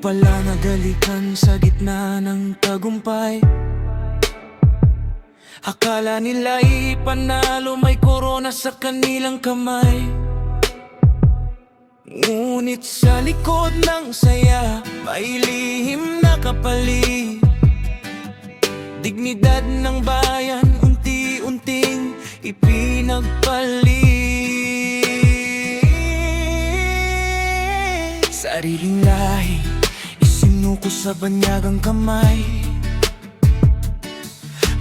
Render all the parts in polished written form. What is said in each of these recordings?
pala nagalikan sa gitna ng tagumpay. Akala nila'y panalo, may korona sa kanilang kamay. Ngunit sa likod ng saya, may lihim na kapalit. Dignidad ng bayan, unti-unting ipinagpalit. Sariling lahi, isinuko sa banyagang kamay.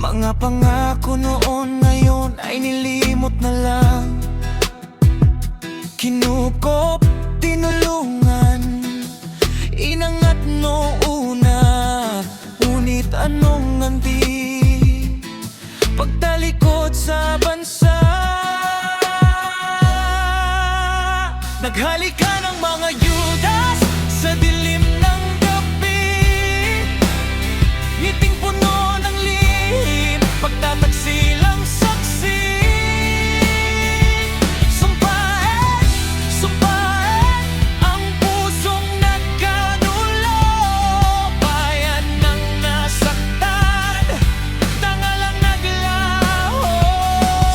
Mga pangako noon, ngayon ay nilimot na lang. Kinukop, tinulungan, inangat noona. Ngunit anong nganti, pagtalikod sa bansa. Naghalikan ang mga Yudas sa dilim ng gabi. Ngiting puno ng lihim, pagtatagsilang saksi. Sumpain, sumpain ang pusong nagkanulo. Bayan ng nasaktan, tangalang naglaho.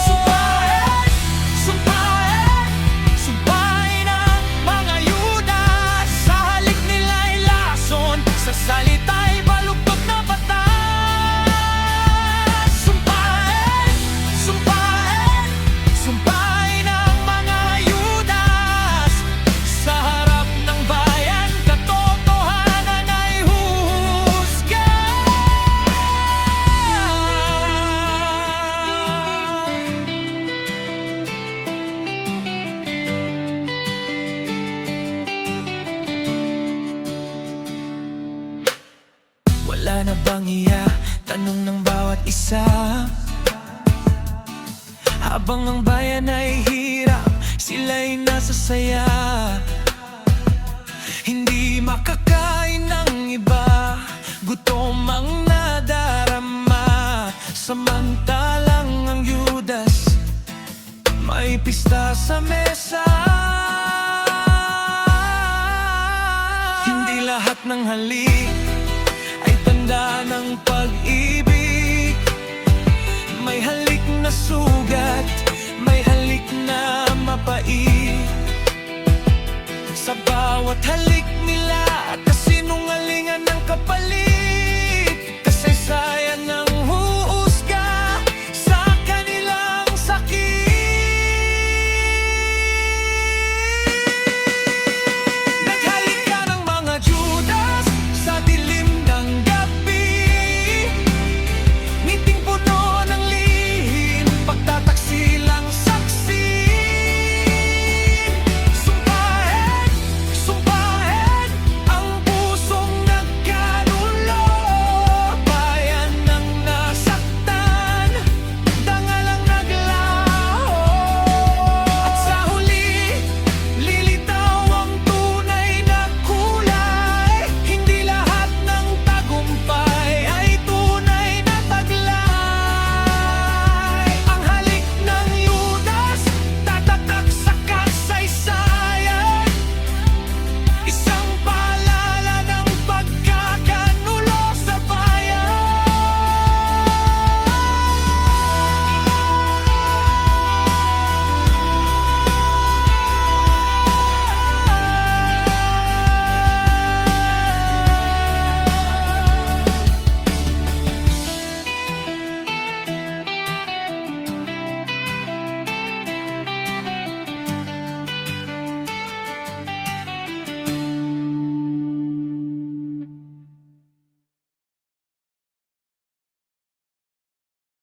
Sumpain, sumpain, sumpain ang mga Yudas. Sa halik nila'y lason, sa salita'y baluktot na batas. Sumpain, sumpain, sumpain ang mga Yudas. Sa harap ng bayan, katotohanan ay huhusga. Wala na bang iya? Tanong ng bawat isa. Habang ang bayan ay hirap, sila'y nasa saya. Hindi makakain ng iba, gutom ang nadarama. Samantalang ang Yudas, may pista sa mesa. Hindi lahat ng halik ay tanda ng pag-ibig. May halik na sugat, may halik na mapait. Sa bawat halik